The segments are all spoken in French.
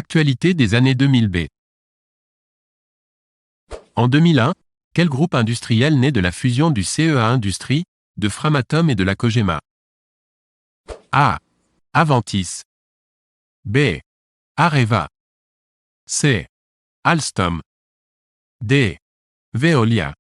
Actualité des années 2000 B. En 2001, quel groupe industriel naît de la fusion du CEA Industries, de Framatome et de la Cogema? A. Aventis. B. Areva. C. Alstom. D. Veolia.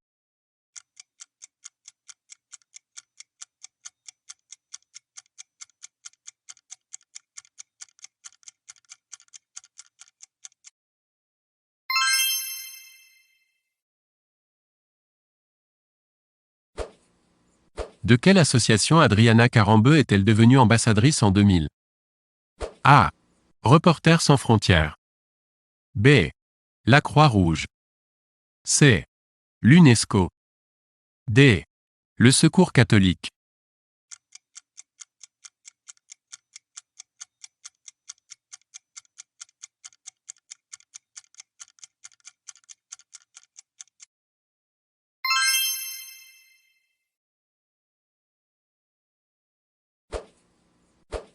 De quelle association Adriana Carambeu est-elle devenue ambassadrice en 2000? A. Reporters sans frontières. B. La Croix-Rouge. C. L'UNESCO. D. Le Secours catholique.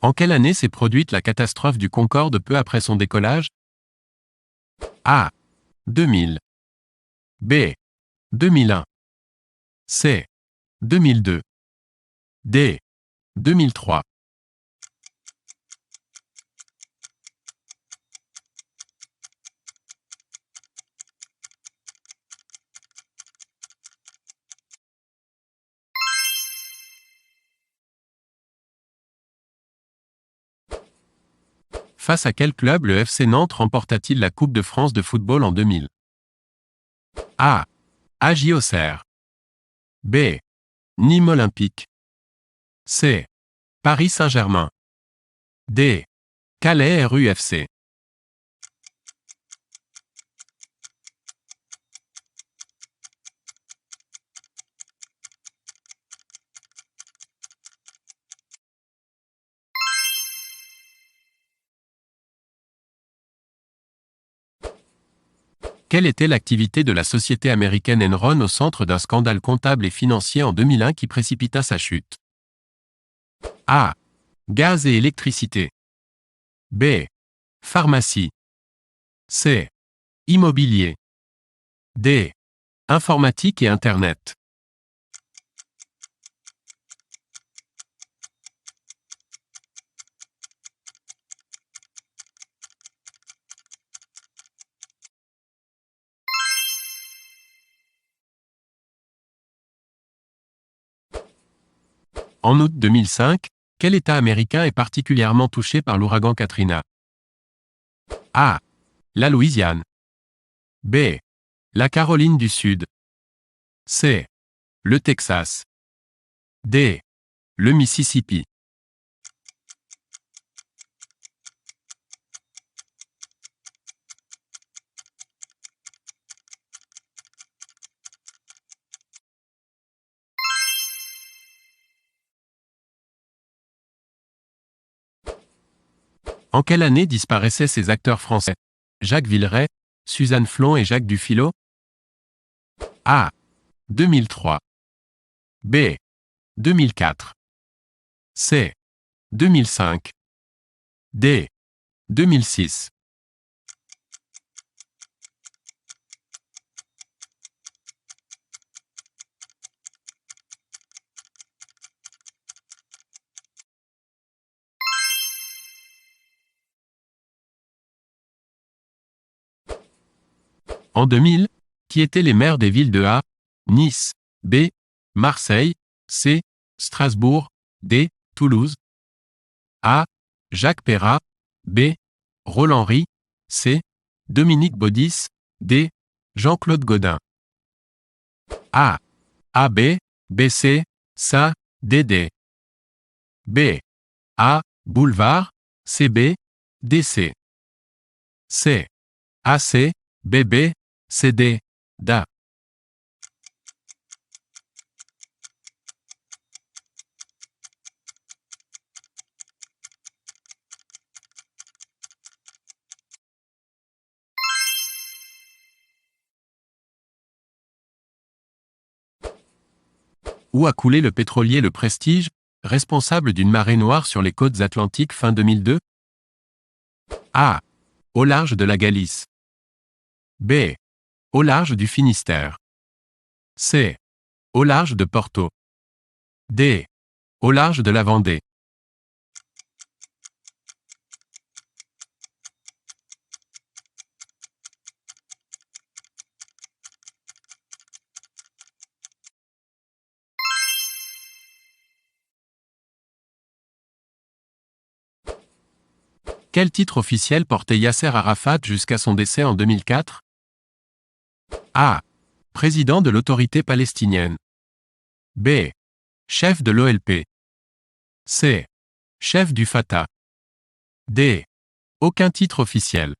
En quelle année s'est produite la catastrophe du Concorde peu après son décollage? A. 2000. B. 2001. C. 2002. D. 2003. Face à quel club le FC Nantes remporta-t-il la Coupe de France de football en 2000? A. AJ Auxerre. B. Nîmes Olympique. C. Paris Saint-Germain. D. Calais RUFC. Quelle était l'activité de la société américaine Enron au centre d'un scandale comptable et financier en 2001 qui précipita sa chute? A. Gaz et électricité. B. Pharmacie. C. Immobilier. D. Informatique et Internet. En août 2005, quel État américain est particulièrement touché par l'ouragan Katrina? A. La Louisiane. B. La Caroline du Sud. C. Le Texas. D. Le Mississippi. En quelle année disparaissaient ces acteurs français? Jacques Villeray, Suzanne Flon et Jacques Dufilot? A. 2003. B. 2004. C. 2005. D. 2006. En 2000, qui étaient les maires des villes de A. Nice. B. Marseille. C. Strasbourg. D. Toulouse. A. Jacques Perrat. B. Roland Ry. C. Dominique Baudis. D. Jean-Claude Gaudin. A. AB. BC. SA. DD. B. A. Boulevard. CB. DC. C. AC. BB. CD. DA. Où a coulé le pétrolier Le Prestige, responsable d'une marée noire sur les côtes atlantiques fin 2002? A. Au large de la Galice. B. Au large du Finistère. C. Au large de Porto. D. Au large de la Vendée. Quel titre officiel portait Yasser Arafat jusqu'à son décès en 2004? A. Président de l'autorité palestinienne. B. Chef de l'OLP. C. Chef du Fatah. D. Aucun titre officiel.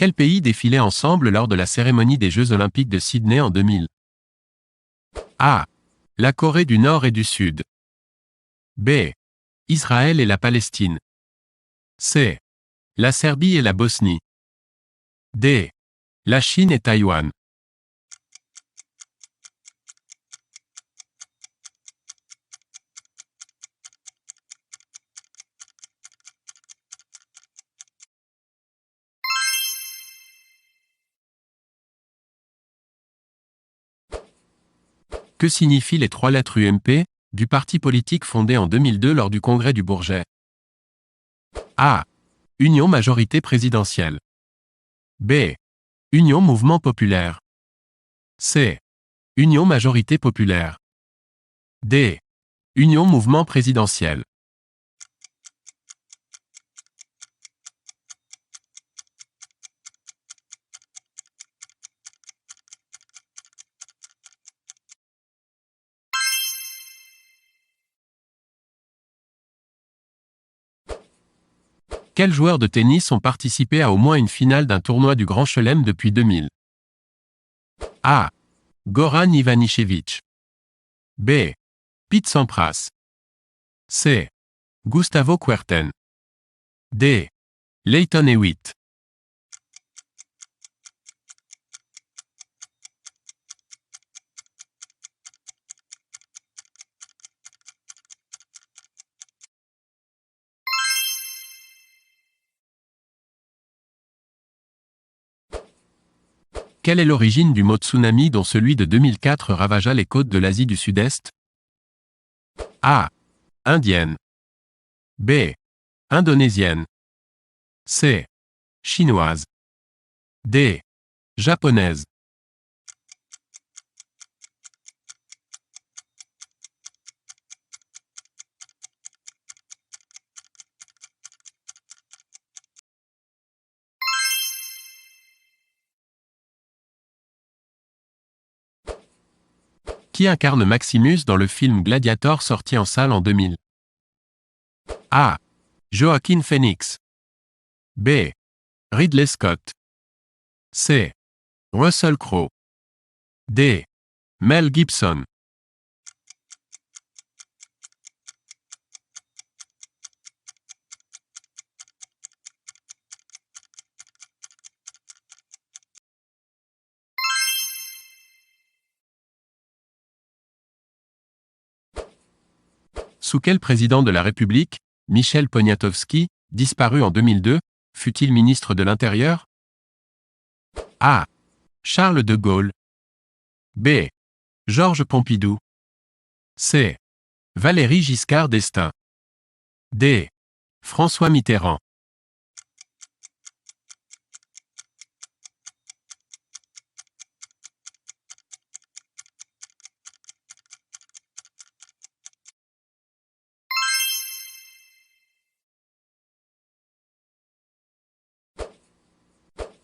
Quels pays défilaient ensemble lors de la cérémonie des Jeux Olympiques de Sydney en 2000? A. La Corée du Nord et du Sud. B. Israël et la Palestine. C. La Serbie et la Bosnie. D. La Chine et Taïwan. Que signifient les trois lettres UMP, du parti politique fondé en 2002 lors du congrès du Bourget? A. Union majorité présidentielle. B. Union mouvement populaire. C. Union majorité populaire. D. Union mouvement présidentiel. Quels joueurs de tennis ont participé à au moins une finale d'un tournoi du Grand Chelem depuis 2000? A. Goran Ivanišević. B. Pete Sampras. C. Gustavo Kuerten. D. Lleyton Hewitt. Quelle est l'origine du mot tsunami dont celui de 2004 ravagea les côtes de l'Asie du Sud-Est? A. Indienne. B. Indonésienne. C. Chinoise. D. Japonaise. Qui incarne Maximus dans le film Gladiator sorti en salle en 2000? A. Joaquin Phoenix. B. Ridley Scott. C. Russell Crowe. D. Mel Gibson. Sous quel président de la République, Michel Poniatowski, disparu en 2002, fut-il ministre de l'Intérieur? A. Charles de Gaulle. B. Georges Pompidou. C. Valéry Giscard d'Estaing. D. François Mitterrand.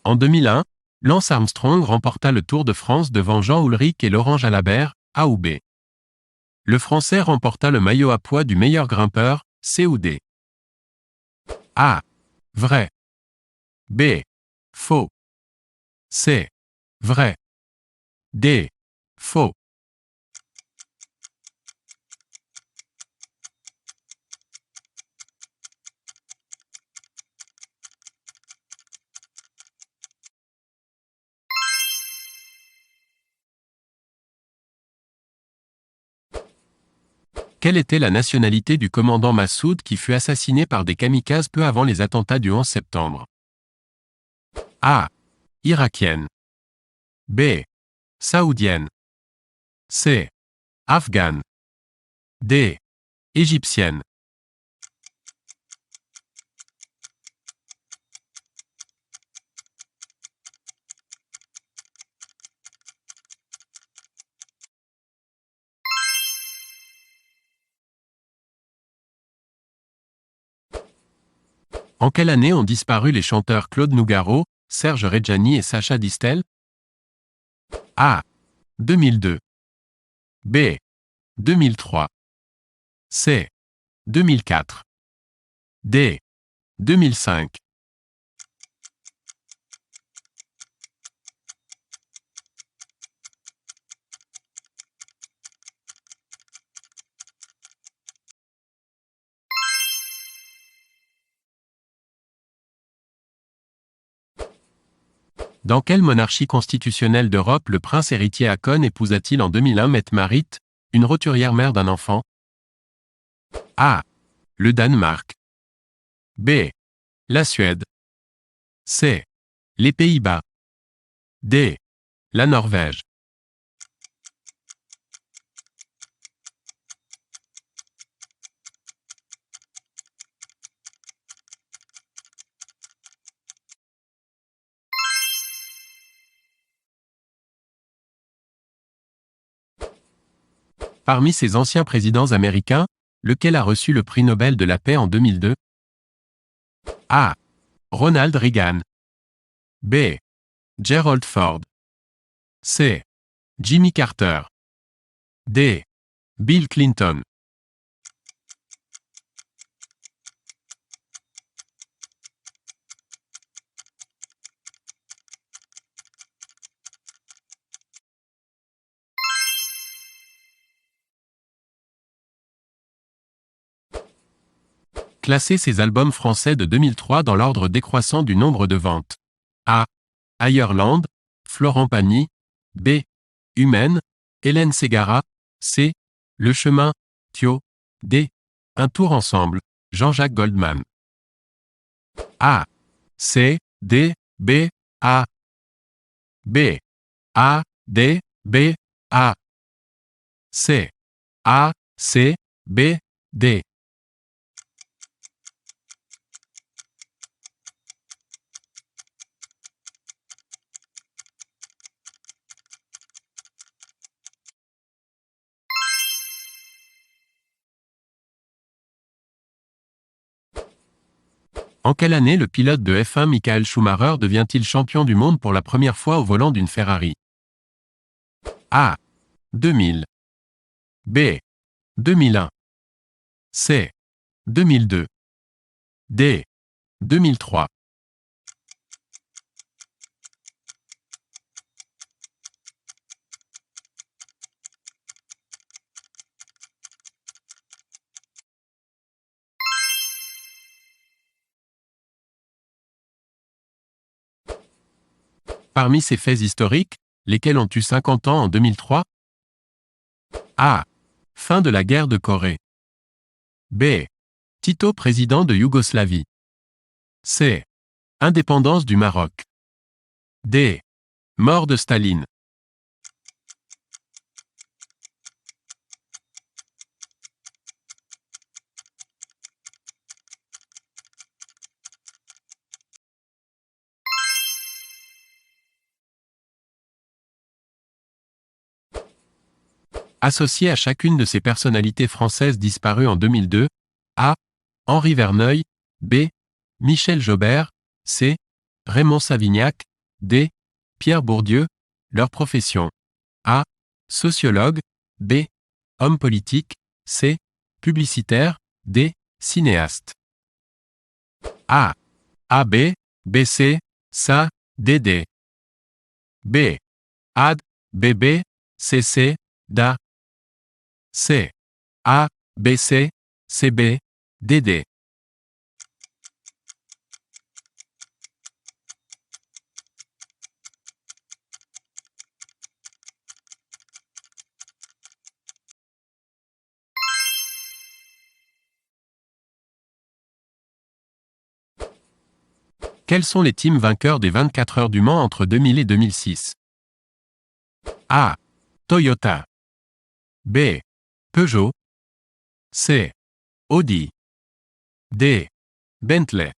En 2001, Lance Armstrong remporta le Tour de France devant Jean Ullrich et Laurent Jalabert, A ou B. Le Français remporta le maillot à pois du meilleur grimpeur, C ou D. A. Vrai. B. Faux. C. Vrai. D. Faux. Quelle était la nationalité du commandant Massoud qui fut assassiné par des kamikazes peu avant les attentats du 11 septembre? A. Irakienne. B. Saoudienne. C. Afghane. D. Égyptienne. En quelle année ont disparu les chanteurs Claude Nougaro, Serge Reggiani et Sacha Distel? A. 2002. B. 2003. C. 2004. D. 2005. Dans quelle monarchie constitutionnelle d'Europe le prince héritier Haakon épousa-t-il en 2001 Mette-Marit, une roturière mère d'un enfant? A. Le Danemark. B. La Suède. C. Les Pays-Bas. D. La Norvège. Parmi ces anciens présidents américains, lequel a reçu le prix Nobel de la paix en 2002? A. Ronald Reagan. B. Gerald Ford. C. Jimmy Carter. D. Bill Clinton. Classer ces albums français de 2003 dans l'ordre décroissant du nombre de ventes. A. Ireland, Florent Pagny. B. Humaine, Hélène Ségara. C. Le chemin, Thio. D. Un tour ensemble, Jean-Jacques Goldman. A. C. D. B. A. B. A. D. B. A. C. A. C. B. D. En quelle année le pilote de F1 Michael Schumacher devient-il champion du monde pour la première fois au volant d'une Ferrari? A. 2000. B. 2001. C. 2002. D. 2003. Parmi ces faits historiques, lesquels ont eu 50 ans en 2003? A. Fin de la guerre de Corée. B. Tito président de Yougoslavie. C. Indépendance du Maroc. D. Mort de Staline. Associé à chacune de ces personnalités françaises disparues en 2002, A. Henri Verneuil. B. Michel Jobert. C. Raymond Savignac. D. Pierre Bourdieu. Leur profession. A. Sociologue. B. Homme politique. C. Publicitaire. D. Cinéaste. A. AB. BC. SA. DD. B. AD. BB. CC. DA. C. A. BC. CB. DD. Quels sont les teams vainqueurs des 24 heures du Mans entre 2000 et 2006? A. Toyota. B. Peugeot. C. Audi. D. Bentley.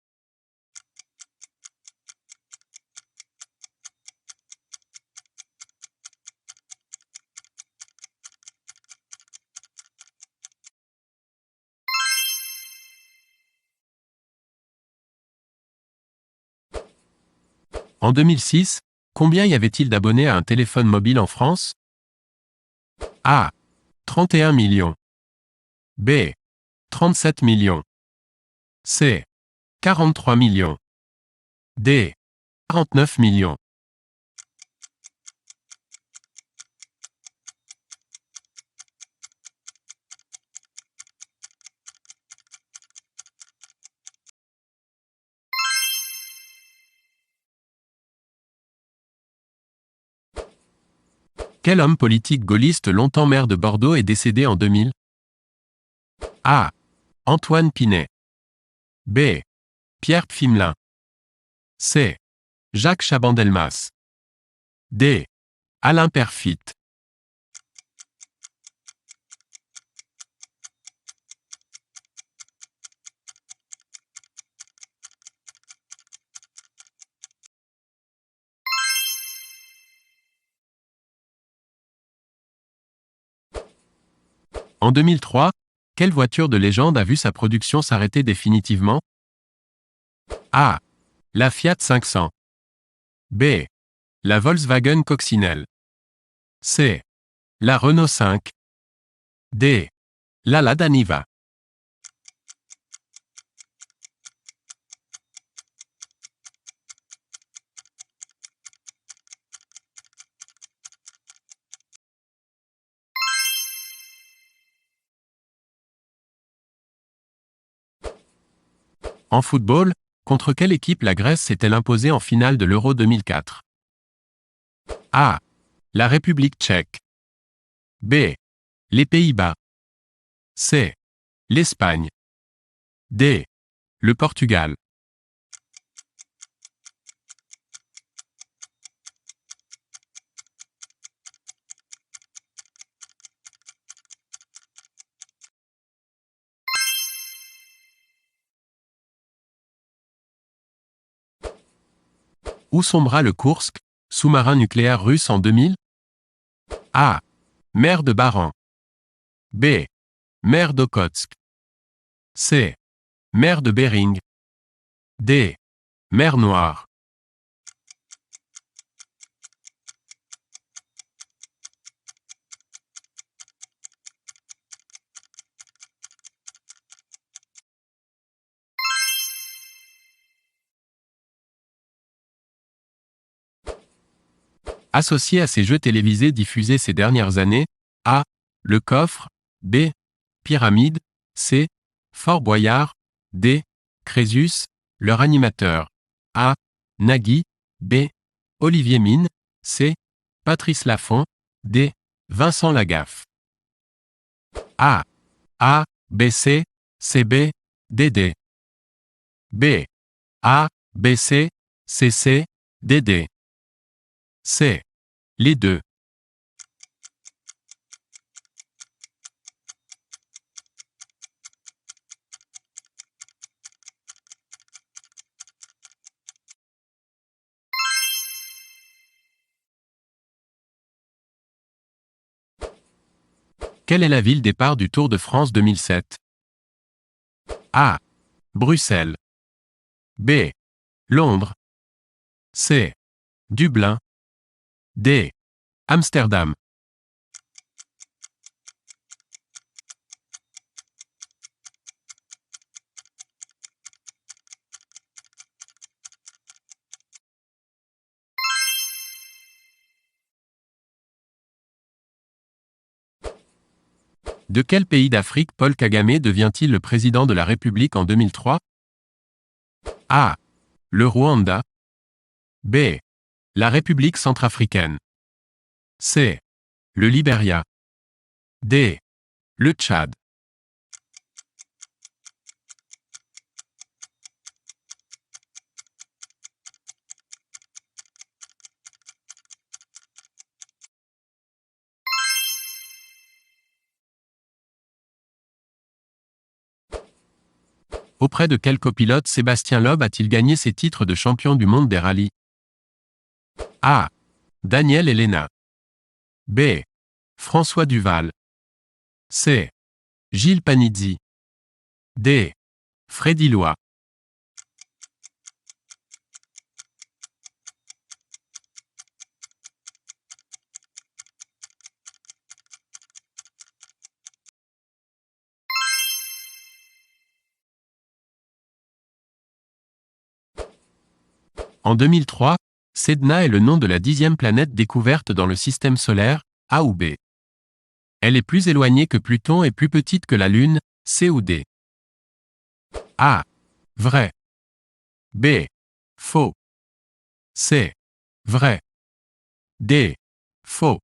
En 2006, combien y avait-il d'abonnés à un téléphone mobile en France? A. 31 millions. B. 37 millions. C. 43 millions. D. 49 millions. Quel homme politique gaulliste longtemps maire de Bordeaux est décédé en 2000? A. Antoine Pinet. B. Pierre Pfimelin. C. Jacques Chaban-Delmas. D. Alain Perfit. En 2003, quelle voiture de légende a vu sa production s'arrêter définitivement? A. La Fiat 500. B. La Volkswagen Coccinelle. C. La Renault 5. D. La Lada Niva. En football, contre quelle équipe la Grèce s'est-elle imposée en finale de l'Euro 2004? A. La République tchèque. B. Les Pays-Bas. C. L'Espagne. D. Le Portugal. Où sombra le Koursk, sous-marin nucléaire russe en 2000? A. Mer de Baran. B. Mer d'Okhotsk. C. Mer de Bering. D. Mer Noire. Associé à ces jeux télévisés diffusés ces dernières années, A. Le Coffre. B. Pyramide. C. Fort Boyard. D. Crésus. Leur animateur. A. Nagui. B. Olivier Mine. C. Patrice Laffont. D. Vincent Lagaffe. A. A. B. C. C. B. D. D. B. A. B. C. C. C. D. D. C. Les deux. Quelle est la ville départ du Tour de France 2007? A. Bruxelles. B. Londres. C. Dublin. D. Amsterdam. De quel pays d'Afrique Paul Kagame devient-il le président de la République en 2003? A. Le Rwanda. B. La République centrafricaine. C. Le Liberia. D. Le Tchad. Auprès de quel copilote Sébastien Loeb a-t-il gagné ses titres de champion du monde des rallyes? A. Daniel Elena. B. François Duval. C. Gilles Panizzi. D. Freddy Loy. En 2003, Sedna est le nom de la 10e planète découverte dans le système solaire, A ou B. Elle est plus éloignée que Pluton et plus petite que la Lune, C ou D. A. Vrai. B. Faux. C. Vrai. D. Faux.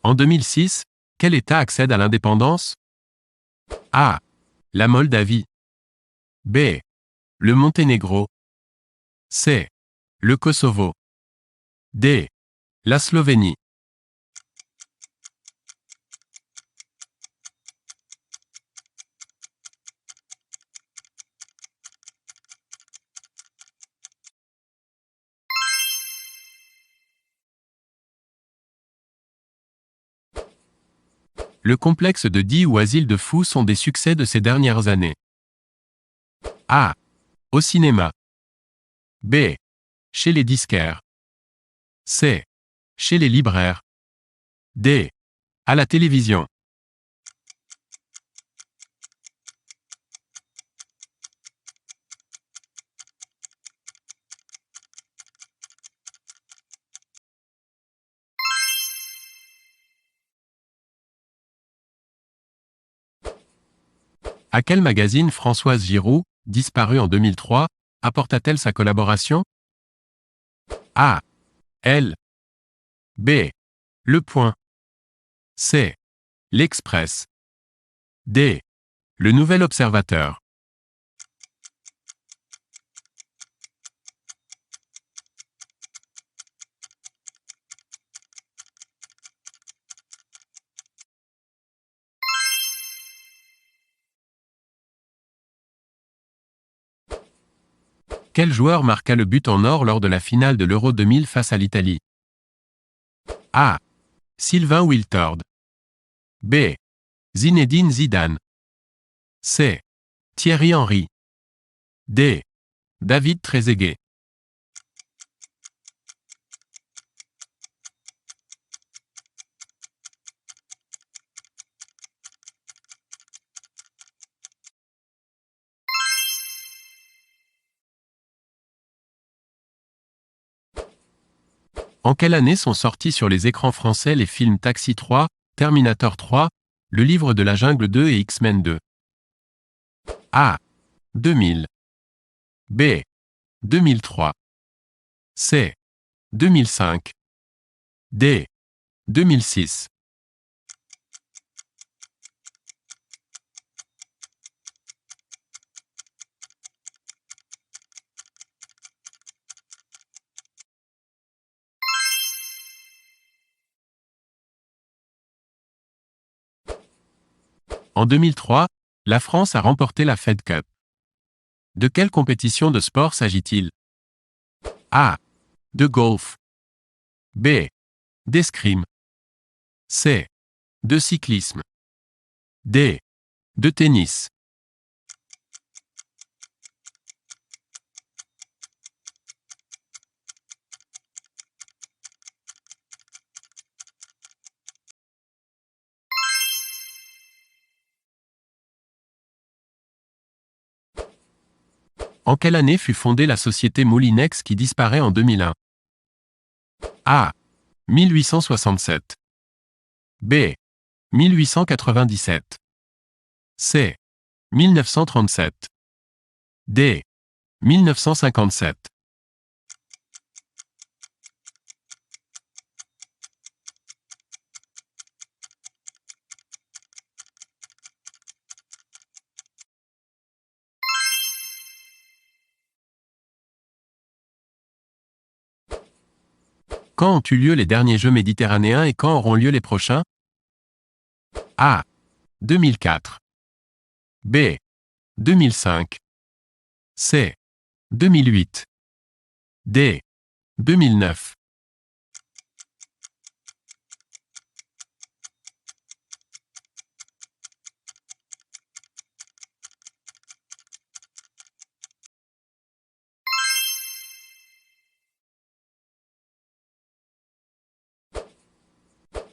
En 2006, quel État accède à l'indépendance? A. La Moldavie. B. Le Monténégro. C. Le Kosovo. D. La Slovénie. Le complexe de Die ou Asile de fous sont des succès de ces dernières années. A. Au cinéma. B. Chez les disquaires. C. Chez les libraires. D. À la télévision. À quel magazine Françoise Giroud, disparue en 2003, apporta-t-elle sa collaboration? A. Elle. B. Le Point. C. L'Express. D. Le Nouvel Observateur. Quel joueur marqua le but en or lors de la finale de l'Euro 2000 face à l'Italie? A. Sylvain Wiltord. B. Zinedine Zidane. C. Thierry Henry. D. David Trezeguet. En quelle année sont sortis sur les écrans français les films Taxi 3, Terminator 3, Le Livre de la Jungle 2 et X-Men 2? A. 2000. B. 2003. C. 2005. D. 2006. En 2003, la France a remporté la Fed Cup. De quelle compétition de sport s'agit-il? A. De golf. B. D'escrime. C. De cyclisme. D. De tennis. En quelle année fut fondée la société Moulinex qui disparaît en 2001? A. 1867. B. 1897. C. 1937. D. 1957. Quand ont eu lieu les derniers Jeux méditerranéens et quand auront lieu les prochains? A. 2004. B. 2005. C. 2008. D. 2009.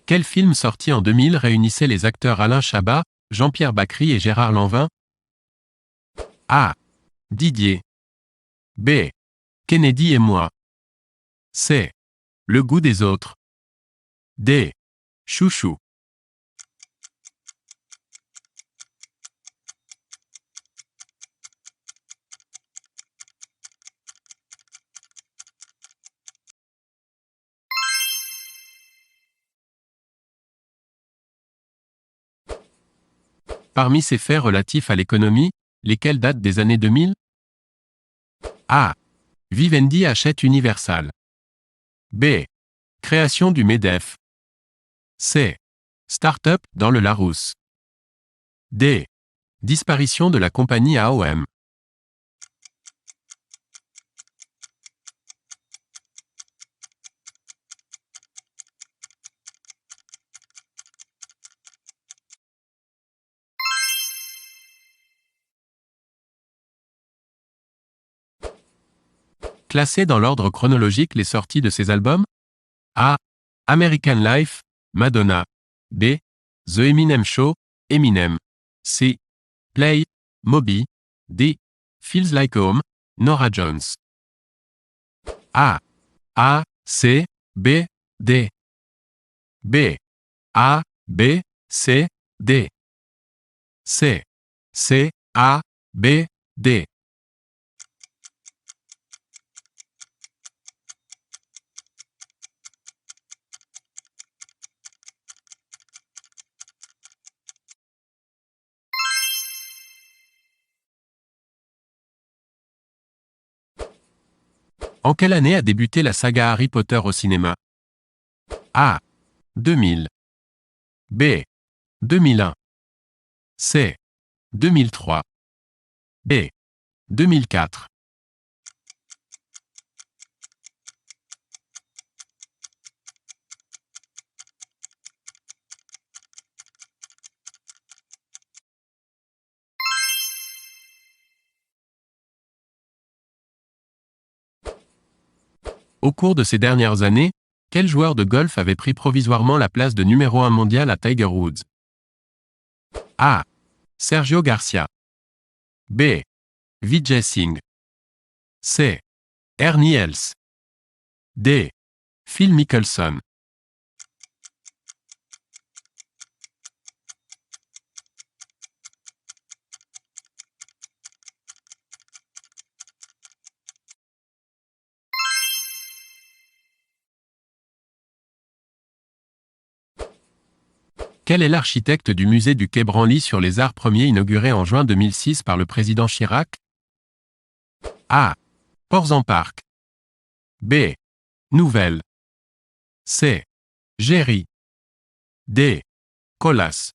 Quel film sorti en 2000 réunissait les acteurs Alain Chabat, Jean-Pierre Bacry et Gérard Lanvin? A. Didier. B. Kennedy et moi. C. Le goût des autres. D. Chouchou. Parmi ces faits relatifs à l'économie, lesquels datent des années 2000? A. Vivendi achète Universal. B. Création du MEDEF. C. Start-up dans le Larousse. D. Disparition de la compagnie AOM. Classer dans l'ordre chronologique les sorties de ces albums? A. American Life, Madonna. B. The Eminem Show, Eminem. C. Play, Moby. D. Feels Like Home, Norah Jones. A. A, C, B, D. B. A, B, C, D. C. C, A, B, D. En quelle année a débuté la saga Harry Potter au cinéma? A. 2000. B. 2001. C. 2003. D. 2004. Au cours de ces dernières années, quel joueur de golf avait pris provisoirement la place de numéro 1 mondial à Tiger Woods? A. Sergio Garcia. B. Vijay Singh. C. Ernie Els. D. Phil Mickelson. Quel est l'architecte du musée du Quai Branly sur les Arts premiers inauguré en juin 2006 par le président Chirac? A. Portzamparc. B. Nouvelle. C. Géry. D. Colas.